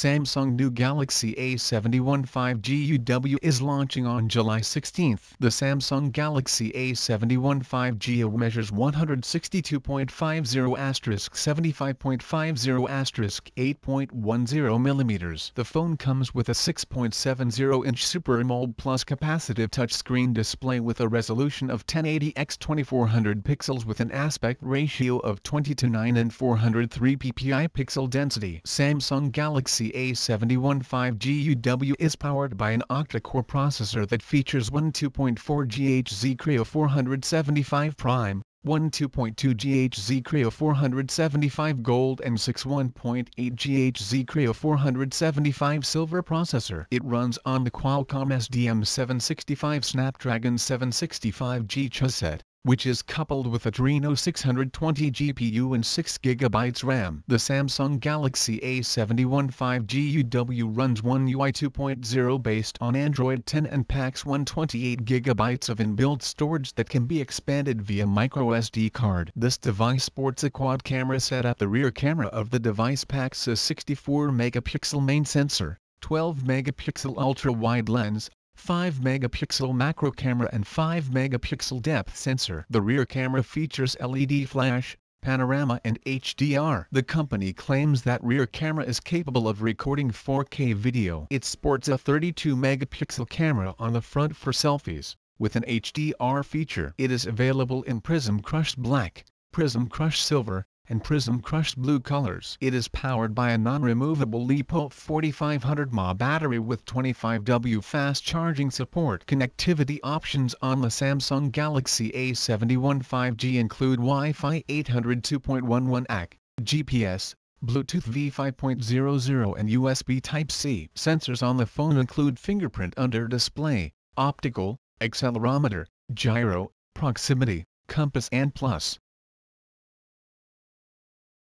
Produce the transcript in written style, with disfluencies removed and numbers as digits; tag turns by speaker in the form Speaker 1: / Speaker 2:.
Speaker 1: Samsung new Galaxy A71 5G UW is launching on July 16. The Samsung Galaxy A71 5G measures 162.50 *75.50 8.10 mm. The phone comes with a 6.70-inch Super AMOLED Plus capacitive touchscreen display with a resolution of 1080 x 2400 pixels with an aspect ratio of 20:9 and 403 ppi pixel density. Samsung Galaxy A71 5G UW is powered by an octa-core processor that features 12.4 GHz Creo 475 Prime, 12.2 GHz Creo 475 Gold and 61.8 GHz Creo 475 Silver processor. It runs on the Qualcomm SDM765 Snapdragon 765G chipset, which is coupled with Adreno 620 GPU and 6GB RAM. The Samsung Galaxy A71 5G UW runs One UI 2.0 based on Android 10 and packs 128GB of inbuilt storage that can be expanded via microSD card. This device sports a quad camera setup. The rear camera of the device packs a 64-megapixel main sensor, 12-megapixel ultra-wide lens, 5-megapixel macro camera and 5-megapixel depth sensor. The rear camera features LED flash, panorama and HDR. The company claims that rear camera is capable of recording 4K video. It sports a 32-megapixel camera on the front for selfies, with an HDR feature. It is available in Prism Crushed Black, Prism Crushed Silver, and Prism Crushed Blue colors. It is powered by a non-removable LiPo 4500 mAh battery with 25W fast charging support. Connectivity options on the Samsung Galaxy A71 5G include Wi-Fi 802.11 AC, GPS, Bluetooth V5.00 and USB Type-C. Sensors on the phone include fingerprint under display, optical, accelerometer, gyro, proximity, compass and plus.